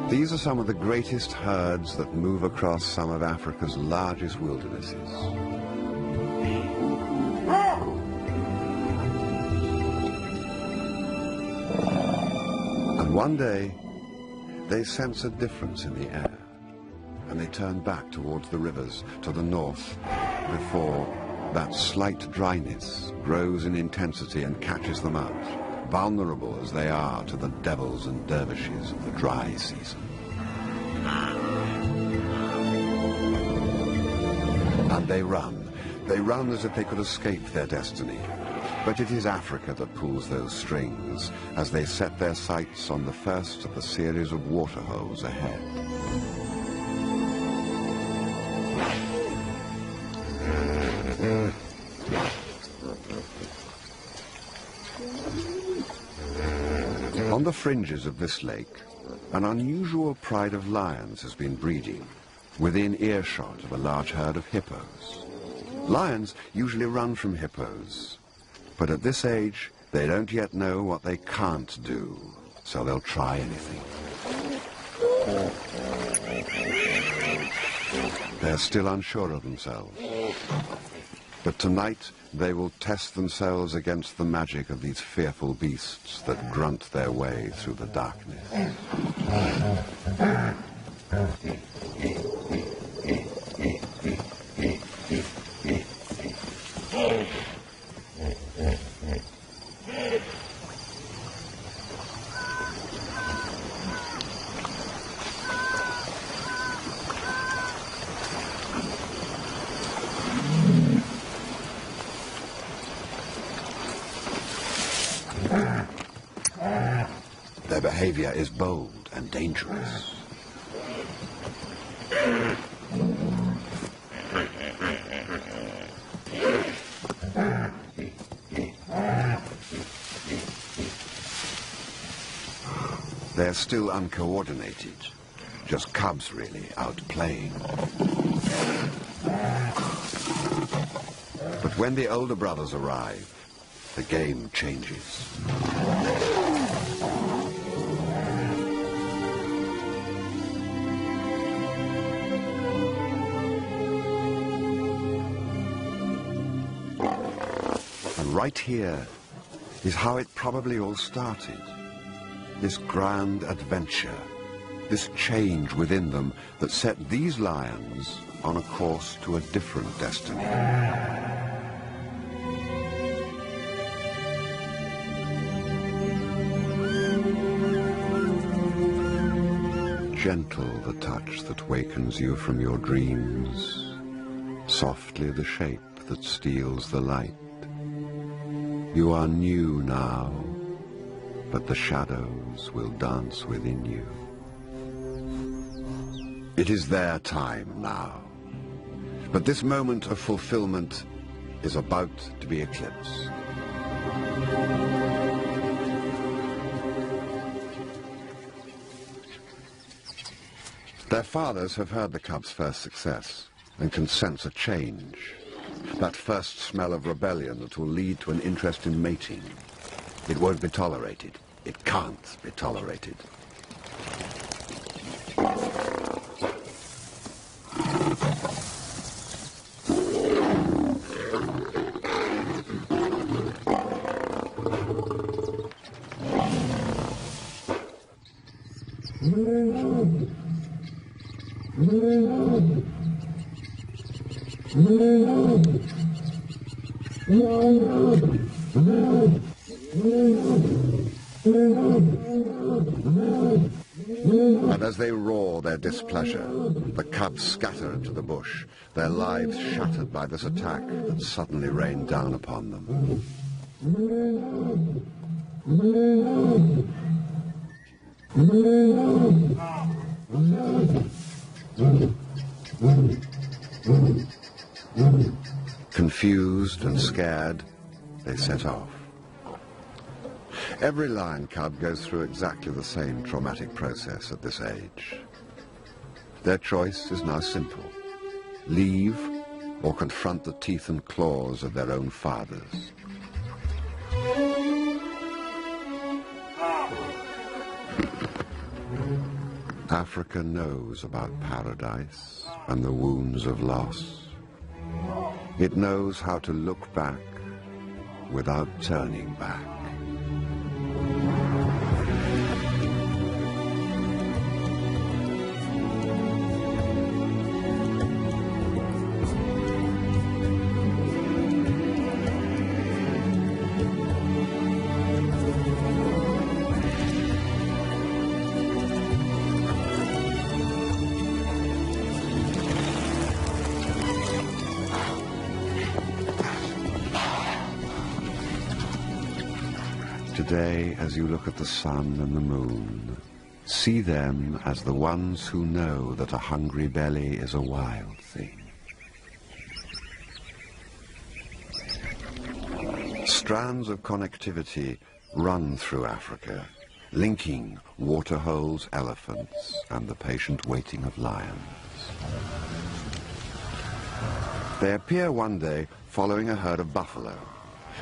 These are some of the greatest herds that move across some of Africa's largest wildernesses. And one day, they sense a difference in the air, and they turn back towards the rivers to the north before that slight dryness grows in intensity and catches them out, vulnerable as they are to the devils and dervishes of the dry season. And they run as if they could escape their destiny. But it is Africa that pulls those strings as they set their sights on the first of the series of waterholes ahead. On the fringes of this lake, an unusual pride of lions has been breeding within earshot of a large herd of hippos. Lions usually run from hippos, but at this age they don't yet know what they can't do, so they'll try anything. They're still unsure of themselves, but tonight they will test themselves against the magic of these fearful beasts that grunt their way through the darkness. Their behavior is bold and dangerous. They're still uncoordinated, just cubs really, out playing. But when the older brothers arrive, the game changes. And right here is how it probably all started. This grand adventure, this change within them that set these lions on a course to a different destiny. Gentle the touch that wakens you from your dreams, softly the shape that steals the light. You are new now, but the shadows will dance within you. It is their time now, but this moment of fulfillment is about to be eclipsed. Their fathers have heard the cubs' first success and can sense a change. That first smell of rebellion that will lead to an interest in mating. It won't be tolerated. It can't be tolerated. And as they roar their displeasure, the cubs scatter into the bush, their lives shattered by this attack that suddenly rained down upon them. Confused and scared, they set off. Every lion cub goes through exactly the same traumatic process at this age. Their choice is now simple: leave or confront the teeth and claws of their own fathers. Africa knows about paradise and the wounds of loss. It knows how to look back without turning back. Today, as you look at the sun and the moon, see them as the ones who know that a hungry belly is a wild thing. Strands of connectivity run through Africa, linking waterholes, elephants, and the patient waiting of lions. They appear one day following a herd of buffalo.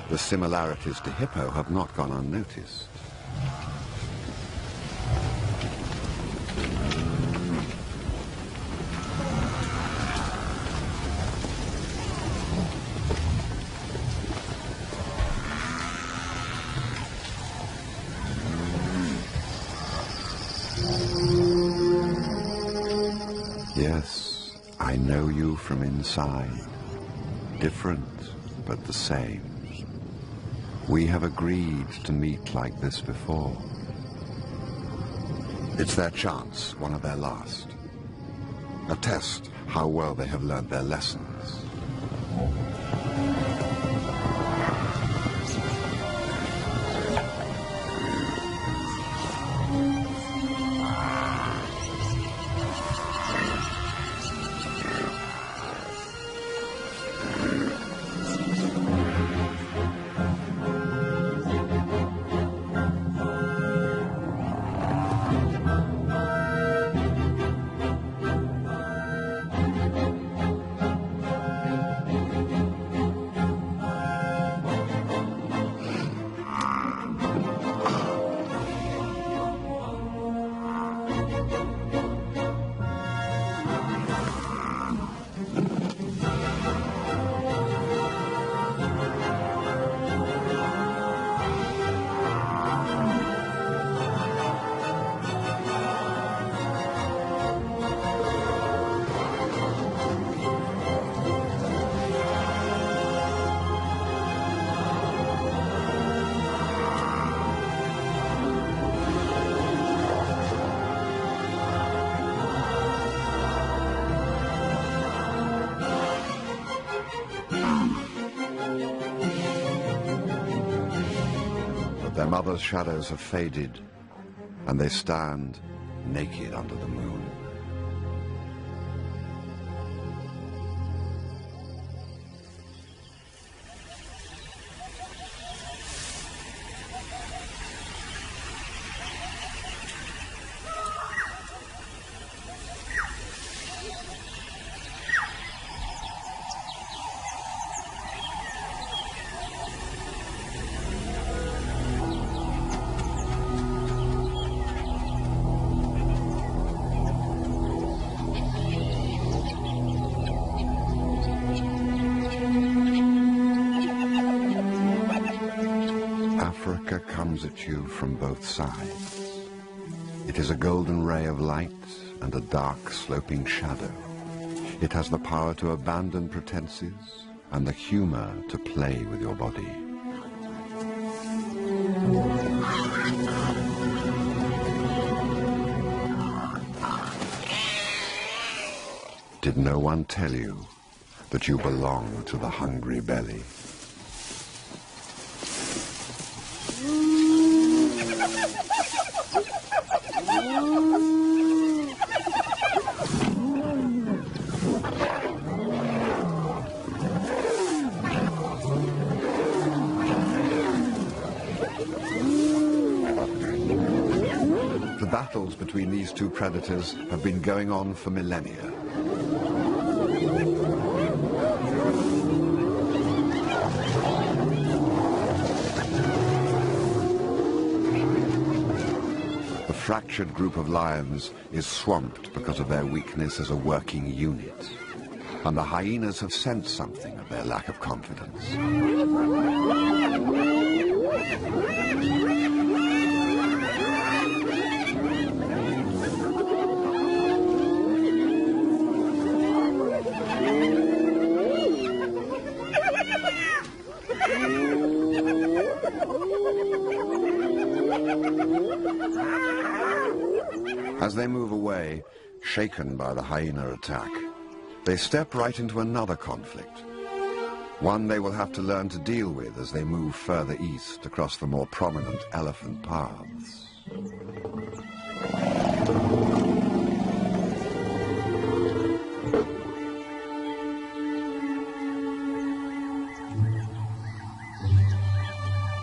The similarities to hippo have not gone unnoticed. Yes, I know you from inside. Different, but the same. We have agreed to meet like this before. It's their chance, one of their last. A test how well they have learned their lessons. Their mothers' shadows have faded, and they stand naked under the moon. Africa comes at you from both sides. It is a golden ray of light and a dark sloping shadow. It has the power to abandon pretenses and the humor to play with your body. Did no one tell you that you belong to the hungry belly? The battles between these two predators have been going on for millennia. The fractured group of lions is swamped because of their weakness as a working unit. And the hyenas have sensed something of their lack of confidence. As they move away, shaken by the hyena attack, they step right into another conflict, one they will have to learn to deal with as they move further east across the more prominent elephant paths.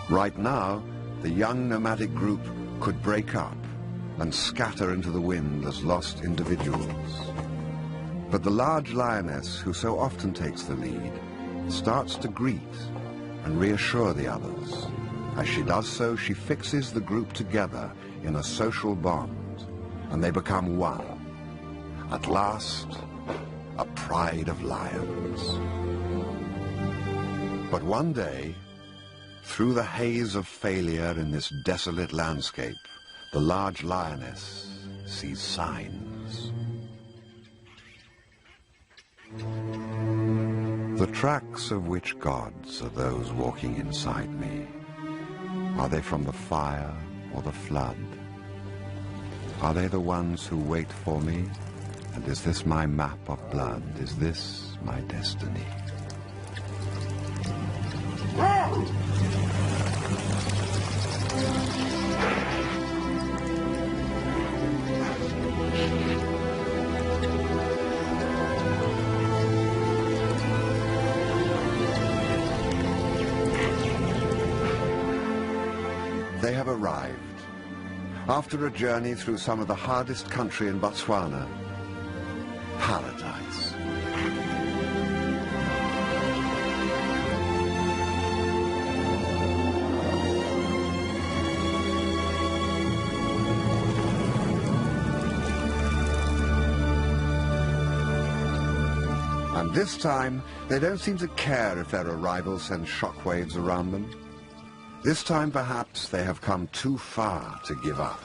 Right now, the young nomadic group could break up and scatter into the wind as lost individuals. But the large lioness, who so often takes the lead, starts to greet and reassure the others. As she does so, she fixes the group together in a social bond, and they become one. At last, a pride of lions. But one day, through the haze of failure in this desolate landscape, the large lioness sees signs. The tracks of which gods are those walking inside me? Are they from the fire or the flood? Are they the ones who wait for me? And is this my map of blood? Is this my destiny? They have arrived. After a journey through some of the hardest country in Botswana, paradise. And this time, they don't seem to care if their arrival sends shockwaves around them. This time, perhaps, they have come too far to give up.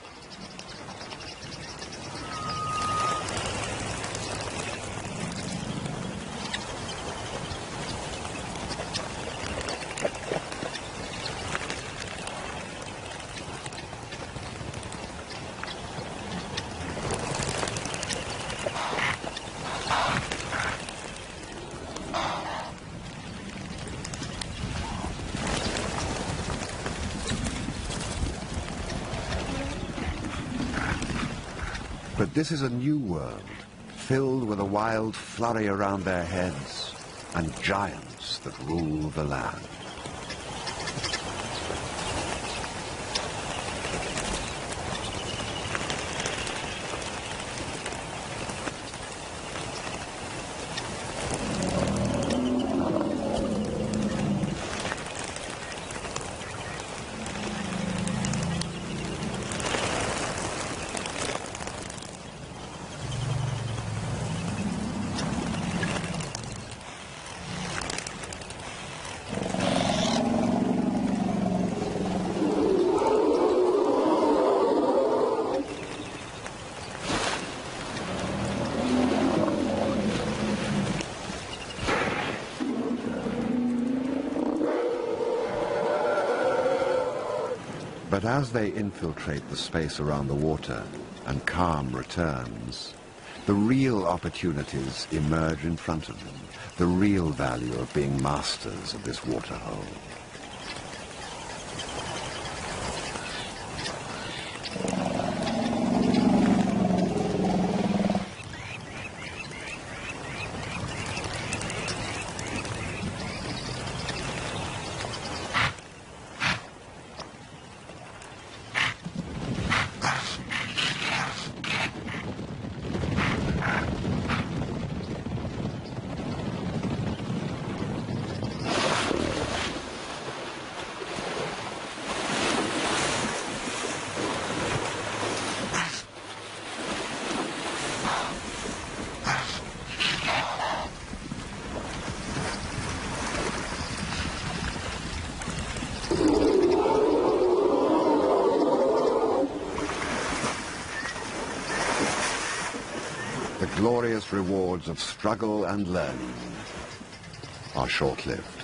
But this is a new world, filled with a wild flurry around their heads and giants that rule the land. But as they infiltrate the space around the water and calm returns, the real opportunities emerge in front of them, the real value of being masters of this waterhole. the glorious rewards of struggle and learning are short-lived.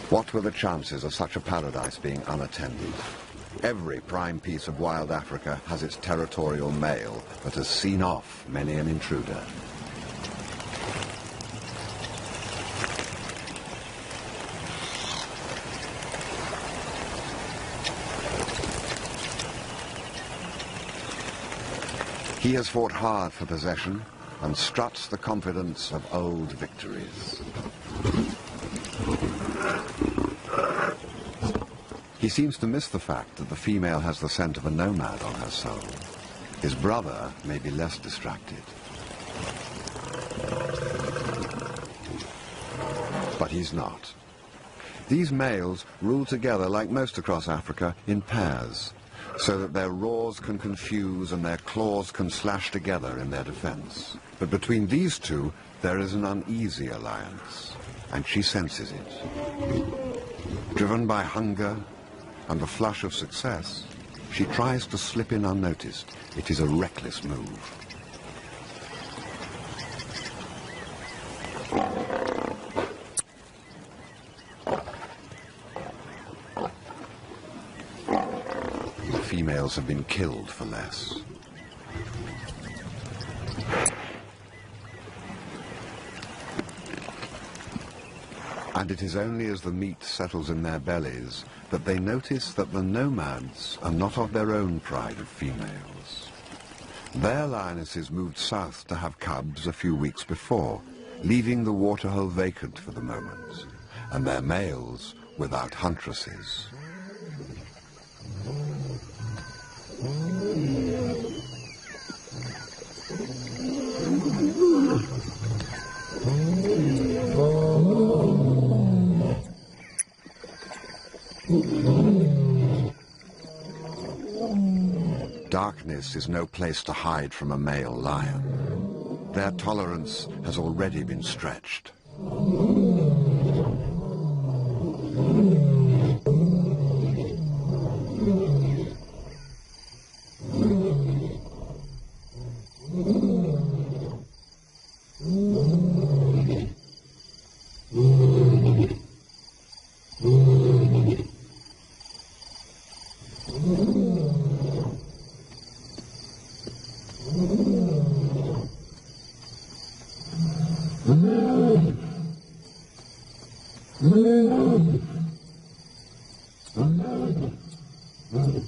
What were the chances of such a paradise being unattended? Every prime piece of wild Africa has its territorial male that has seen off many an intruder. He has fought hard for possession and struts the confidence of old victories. He seems to miss the fact that the female has the scent of a nomad on her soul. His brother may be less distracted. But he's not. These males rule together, like most across Africa, in pairs, so that their roars can confuse and their claws can slash together in their defense. But between these two, there is an uneasy alliance, and she senses it. Driven by hunger and the flush of success, she tries to slip in unnoticed. It is a reckless move. The females have been killed for less. And it is only as the meat settles in their bellies that they notice that the nomads are not of their own pride of females. Their lionesses moved south to have cubs a few weeks before, leaving the waterhole vacant for the moment, and their males without huntresses. Darkness is no place to hide from a male lion. Their tolerance has already been stretched.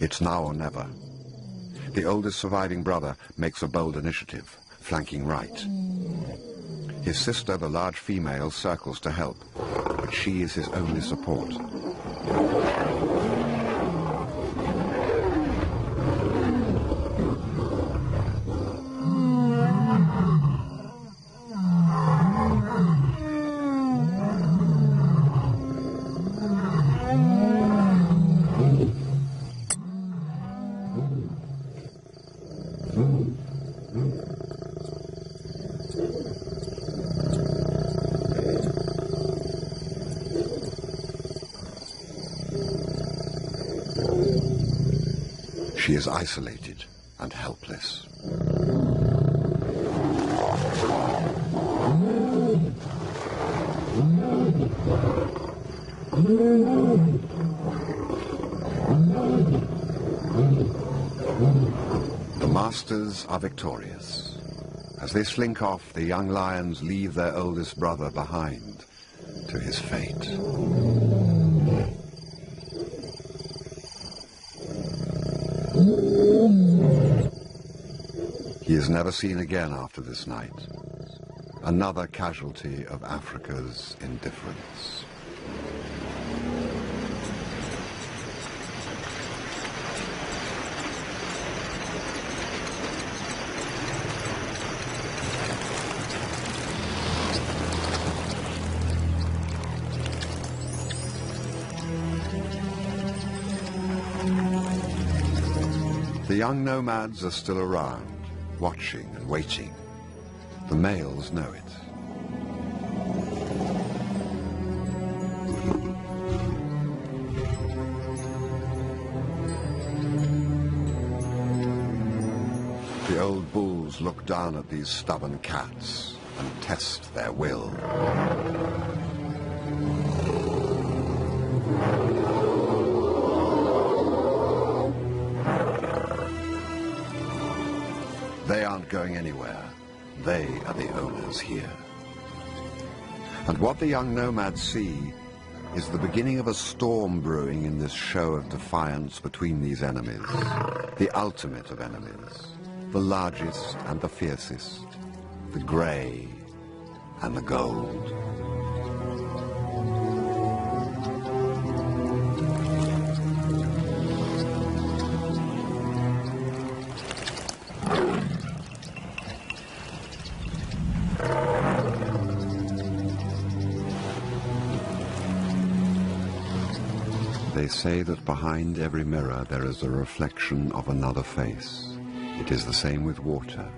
It's now or never. The oldest surviving brother makes a bold initiative, flanking right. His sister, the large female, circles to help, but she is his only support. She is isolated and helpless. The masters are victorious. As they slink off, the young lions leave their oldest brother behind to his fate. He is never seen again after this night. Another casualty of Africa's indifference. The young nomads are still around, watching and waiting. The males know it. The old bulls look down at these stubborn cats and test their will. They aren't going anywhere. They are the owners here. And what the young nomads see is the beginning of a storm brewing in this show of defiance between these enemies, the ultimate of enemies, the largest and the fiercest, the grey and the gold. They say that behind every mirror there is a reflection of another face. It is the same with water,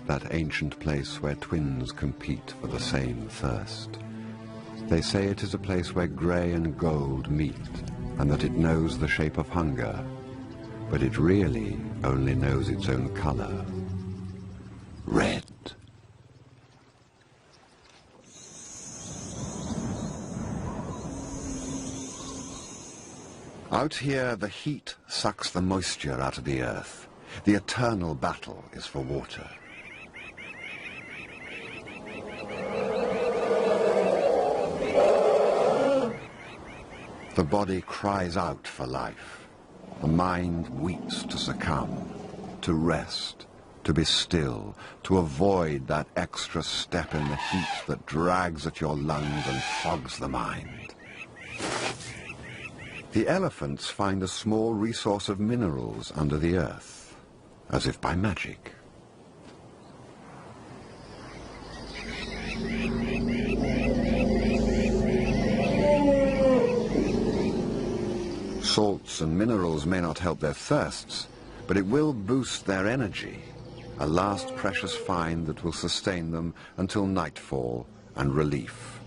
that ancient place where twins compete for the same thirst. They say it is a place where grey and gold meet, and that it knows the shape of hunger, but it really only knows its own colour, red. Out here, the heat sucks the moisture out of the earth. The eternal battle is for water. The body cries out for life. The mind weeps to succumb, to rest, to be still, to avoid that extra step in the heat that drags at your lungs and fogs the mind. The elephants find a small resource of minerals under the earth, as if by magic. Salts and minerals may not help their thirsts, but it will boost their energy, a last precious find that will sustain them until nightfall and relief,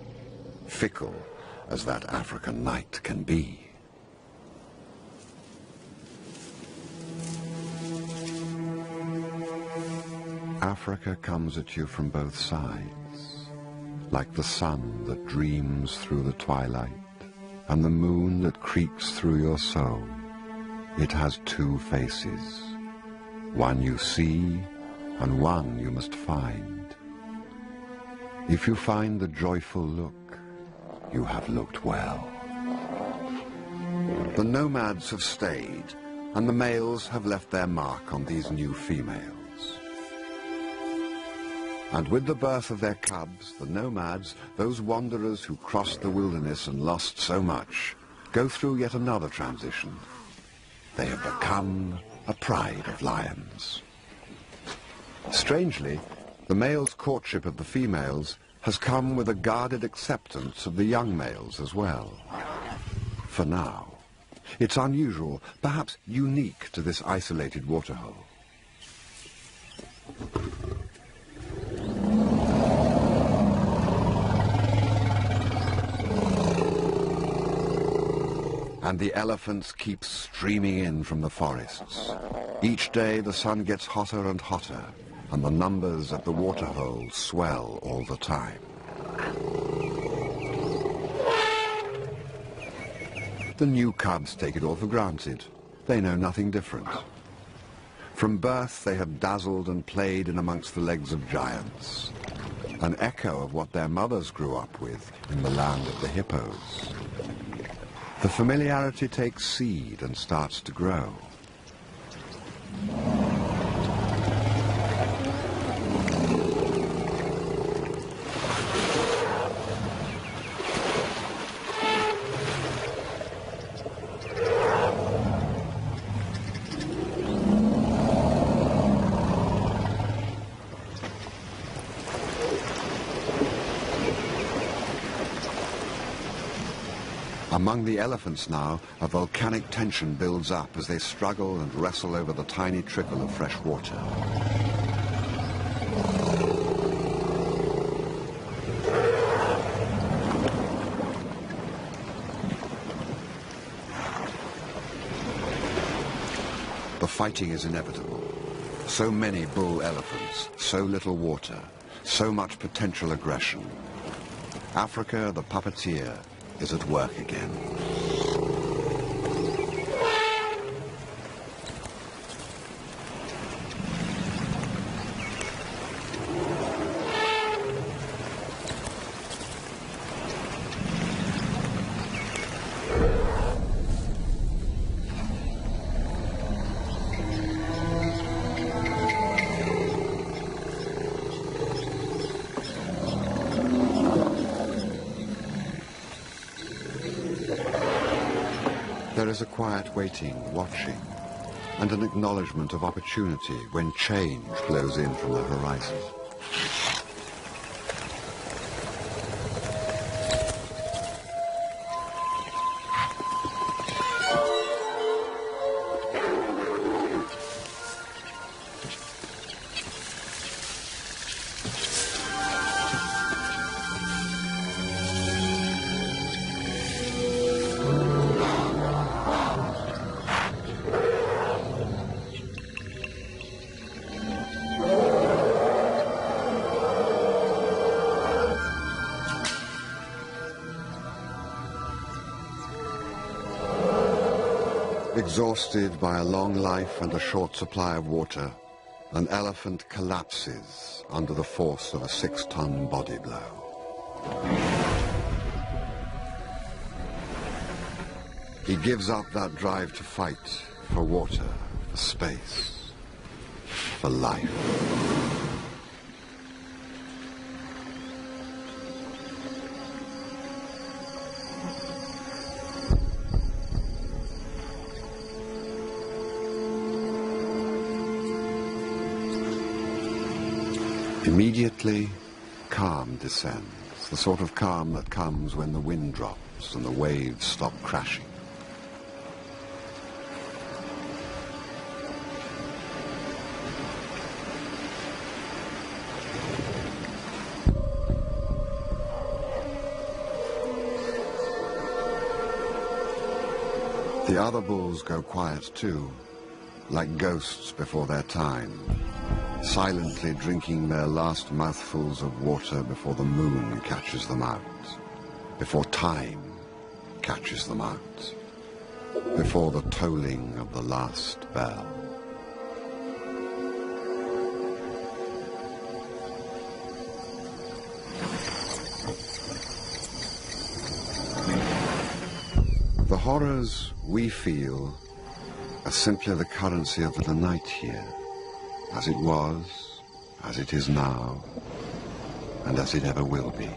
fickle as that African night can be. Africa comes at you from both sides, like the sun that dreams through the twilight and the moon that creeps through your soul. It has two faces, one you see and one you must find. If you find the joyful look, you have looked well. The nomads have stayed, and the males have left their mark on these new females. And with the birth of their cubs, the nomads, those wanderers who crossed the wilderness and lost so much, go through yet another transition. They have become a pride of lions. Strangely, the male's courtship of the females has come with a guarded acceptance of the young males as well. For now, it's unusual, perhaps unique to this isolated waterhole. And the elephants keep streaming in from the forests. Each day the sun gets hotter and hotter, and the numbers at the waterhole swell all the time. The new cubs take it all for granted. They know nothing different. From birth they have dazzled and played in amongst the legs of giants, an echo of what their mothers grew up with in the land of the hippos. The familiarity takes seed and starts to grow. Among the elephants now, a volcanic tension builds up as they struggle and wrestle over the tiny trickle of fresh water. The fighting is inevitable. So many bull elephants, so little water, so much potential aggression. Africa, the puppeteer, is at work again. There is a quiet waiting, watching, and an acknowledgement of opportunity when change flows in from the horizon. Exhausted by a long life and a short supply of water, an elephant collapses under the force of a 6-ton body blow. He gives up that drive to fight for water, for space, for life. Immediately, calm descends, the sort of calm that comes when the wind drops and the waves stop crashing. The other bulls go quiet too, like ghosts before their time, silently drinking their last mouthfuls of water before the moon catches them out, before time catches them out, before the tolling of the last bell. The horrors we feel are simply the currency of the night here, as it was, as it is now, and as it ever will be.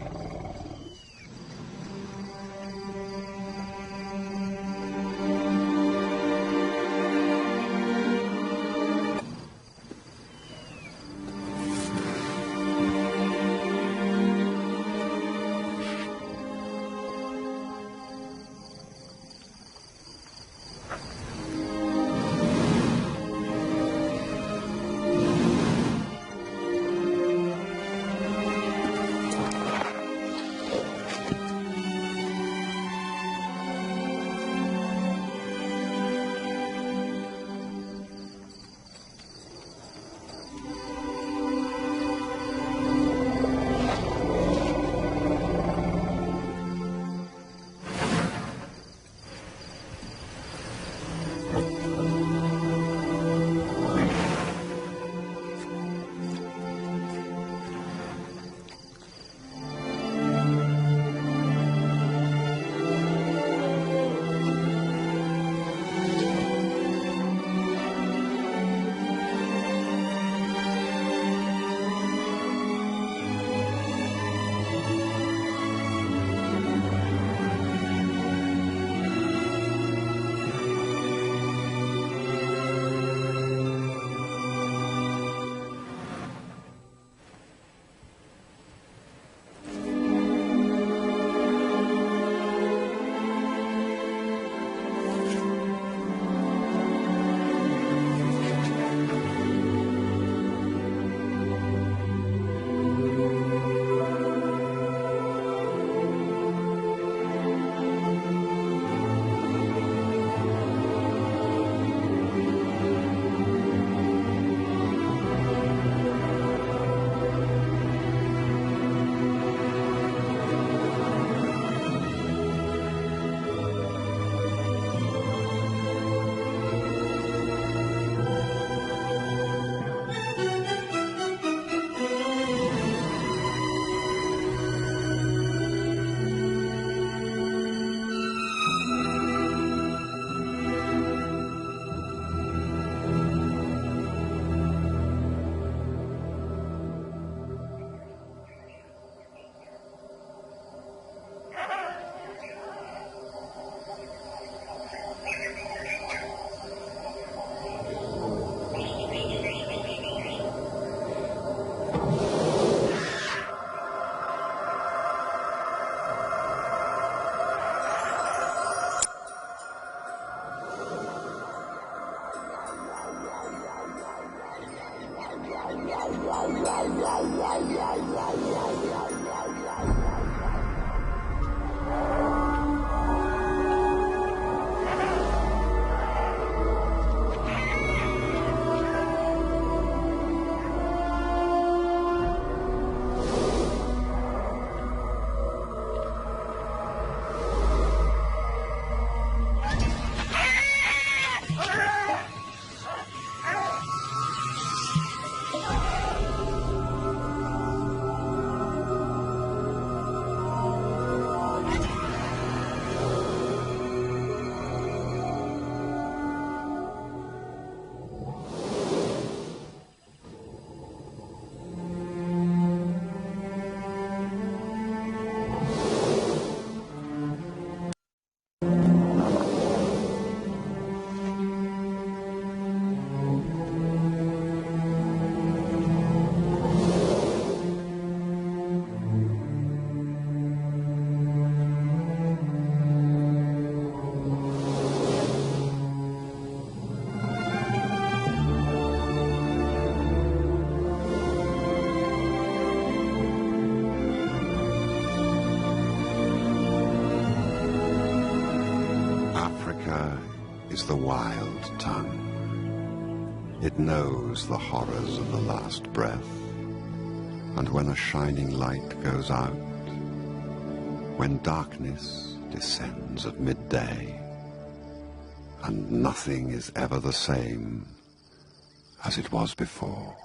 Is the wild tongue. It knows the horrors of the last breath, and when a shining light goes out, when darkness descends at midday, and nothing is ever the same as it was before.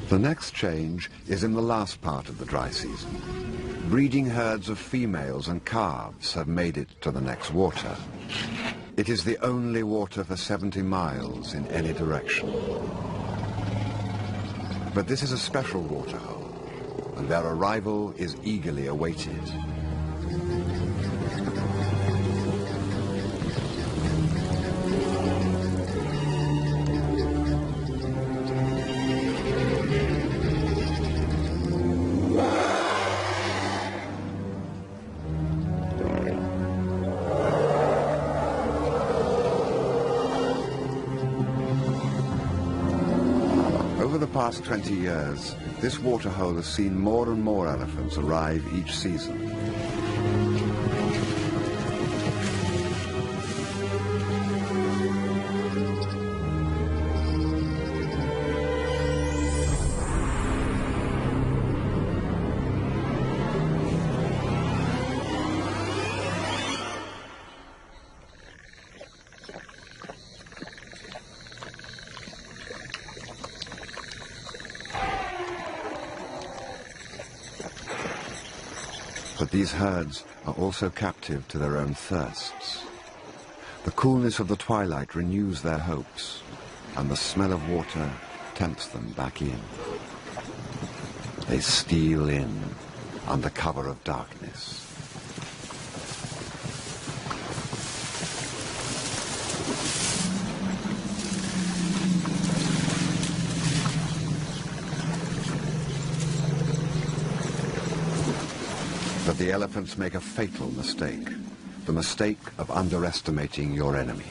The next change is in the last part of the dry season. Breeding herds of females and calves have made it to the next water. It is the only water for 70 miles in any direction. But this is a special waterhole, and their arrival is eagerly awaited. Over the past 20 years, this waterhole has seen more and more elephants arrive each season. But these herds are also captive to their own thirsts. The coolness of the twilight renews their hopes, and the smell of water tempts them back in. They steal in under cover of darkness. But the elephants make a fatal mistake, the mistake of underestimating your enemy.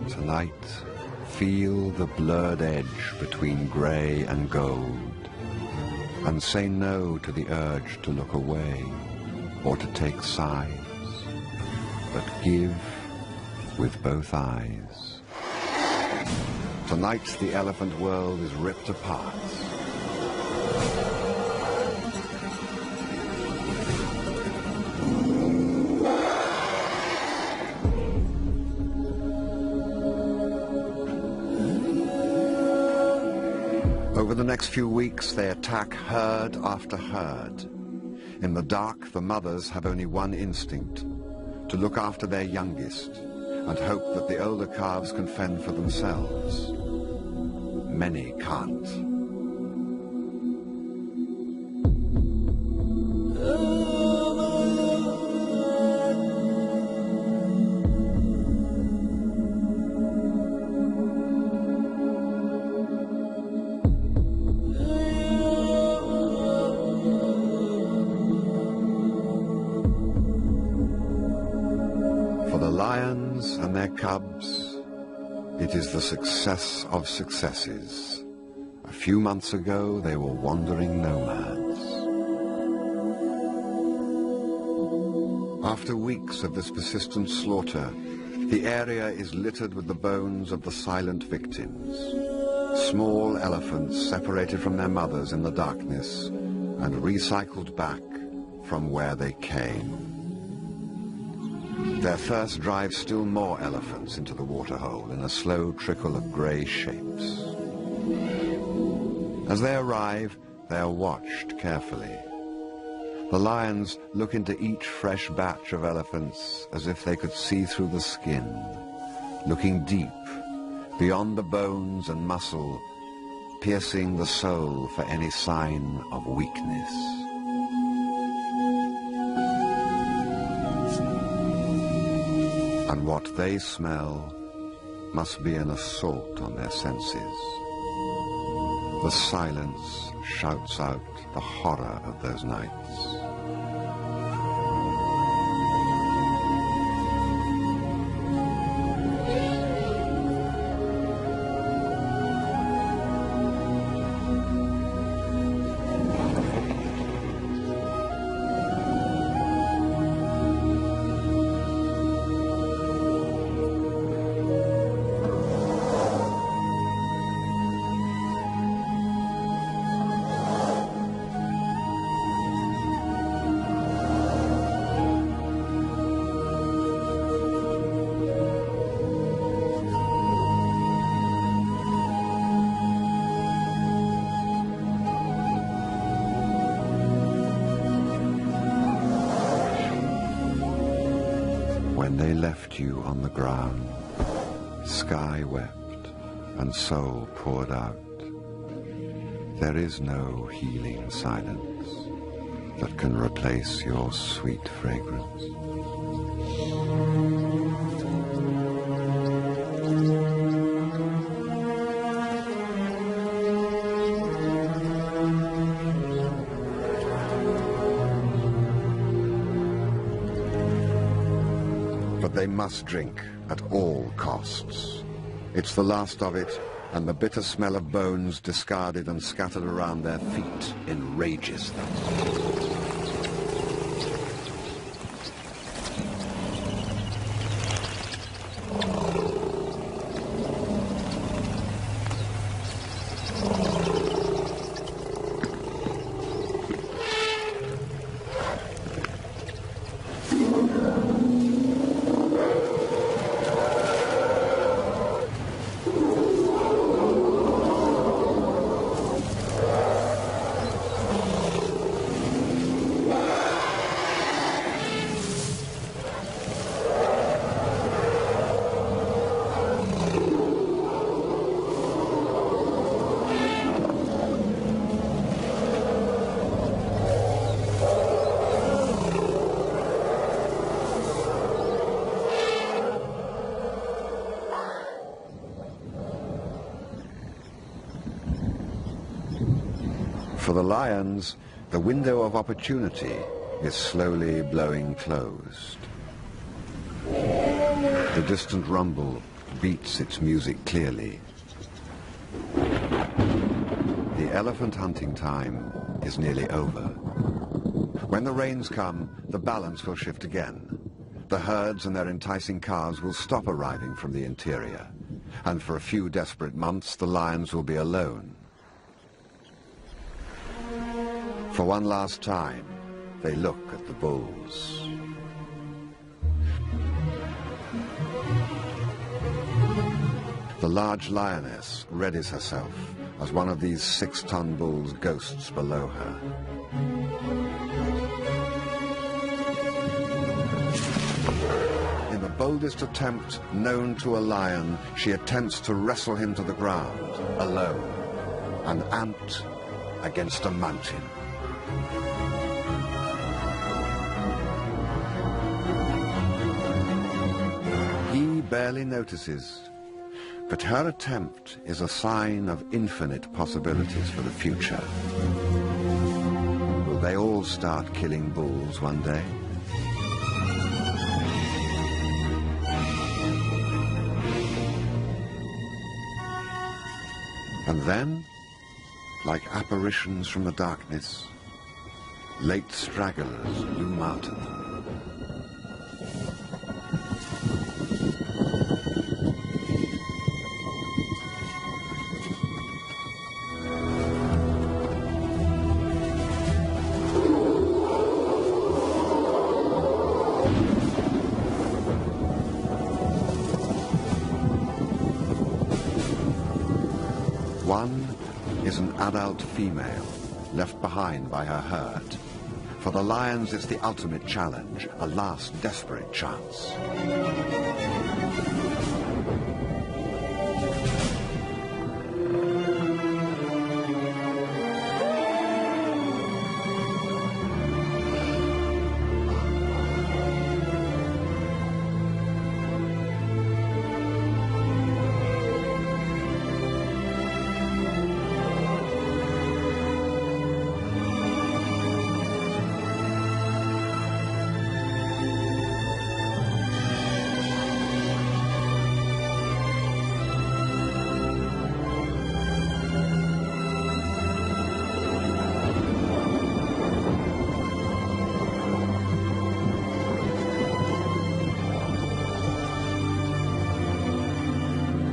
Tonight, feel the blurred edge between grey and gold, and say no to the urge to look away or to take sides, but give with both eyes. Tonight the elephant world is ripped apart. Over the next few weeks, they attack herd after herd. In the dark, the mothers have only one instinct, to look after their youngest and hope that the older calves can fend for themselves. Many can't. And their cubs, it is the success of successes. A few months ago, they were wandering nomads. After weeks of this persistent slaughter, the area is littered with the bones of the silent victims. Small elephants separated from their mothers in the darkness and recycled back from where they came. Their thirst drives still more elephants into the waterhole in a slow trickle of grey shapes. As they arrive, they are watched carefully. The lions look into each fresh batch of elephants as if they could see through the skin, looking deep, beyond the bones and muscle, piercing the soul for any sign of weakness. And what they smell must be an assault on their senses. The silence shouts out the horror of those nights. When they left you on the ground, sky wept and soul poured out. There is no healing silence that can replace your sweet fragrance. They must drink at all costs. It's the last of it, and the bitter smell of bones discarded and scattered around their feet enrages them. For the lions, the window of opportunity is slowly blowing closed. The distant rumble beats its music clearly. The elephant hunting time is nearly over. When the rains come, the balance will shift again. The herds and their enticing calves will stop arriving from the interior, and for a few desperate months the lions will be alone. For one last time, they look at the bulls. The large lioness readies herself as one of these 6-ton bulls ghosts below her. In the boldest attempt known to a lion, she attempts to wrestle him to the ground, alone, an ant against a mountain. He barely notices, but her attempt is a sign of infinite possibilities for the future. Will they all start killing bulls one day? And then, like apparitions from the darkness, late stragglers loom out at them. One is an adult female left behind by her herd. For the lions, it's the ultimate challenge, a last desperate chance.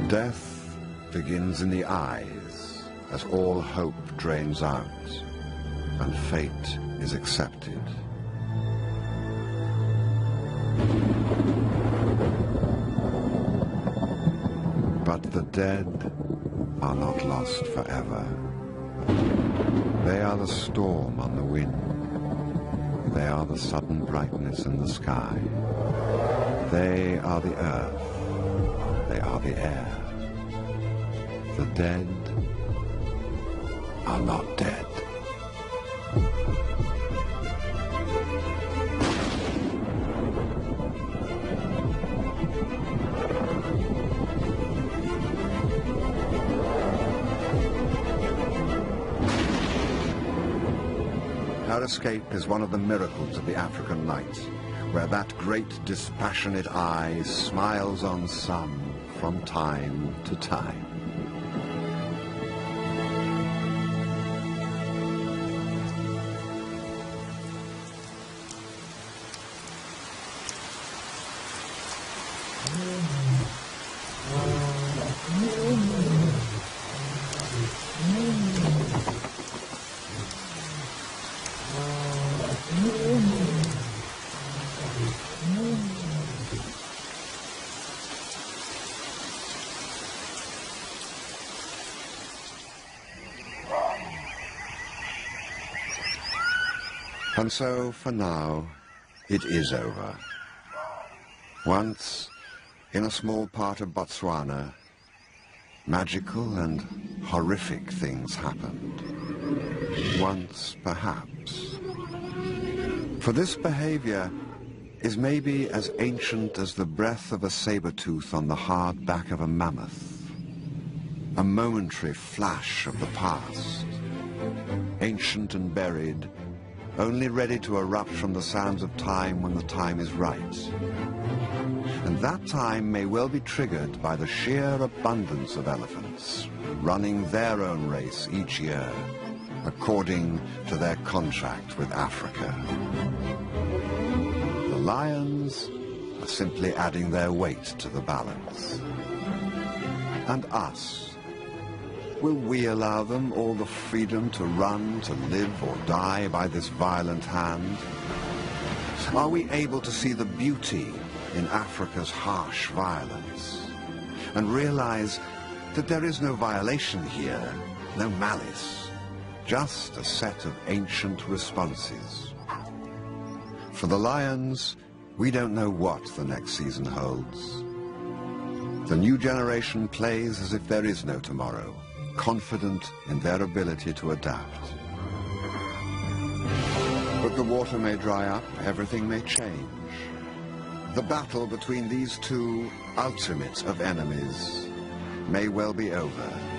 Death begins in the eyes as all hope drains out and fate is accepted. But the dead are not lost forever. They are the storm on the wind. They are the sudden brightness in the sky. They are the earth. They are the air. The dead are not dead. Her escape is one of the miracles of the African night, where that great dispassionate eye smiles on some from time to time. And so, for now, it is over. Once, in a small part of Botswana, magical and horrific things happened. Once, perhaps. For this behavior is maybe as ancient as the breath of a saber-tooth on the hard back of a mammoth. A momentary flash of the past, ancient and buried, only ready to erupt from the sands of time when the time is right. And that time may well be triggered by the sheer abundance of elephants, running their own race each year, according to their contract with Africa. The lions are simply adding their weight to the balance. And us, will we allow them all the freedom to run, to live or die by this violent hand? Are we able to see the beauty in Africa's harsh violence and realize that there is no violation here, no malice, just a set of ancient responses? For the lions, we don't know what the next season holds. The new generation plays as if there is no tomorrow, confident in their ability to adapt. But the water may dry up, everything may change. The battle between these two ultimate of enemies may well be over.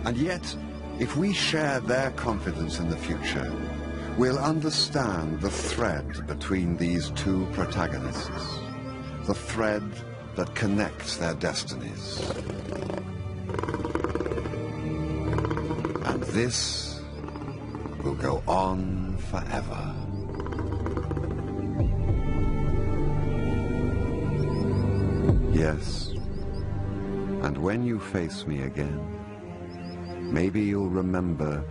And yet, if we share their confidence in the future, we'll understand the thread between these two protagonists, the thread that connects their destinies. And this will go on forever. Yes, and when you face me again, maybe you'll remember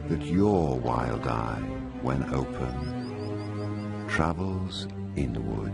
that your wild eye, when open, travels inward.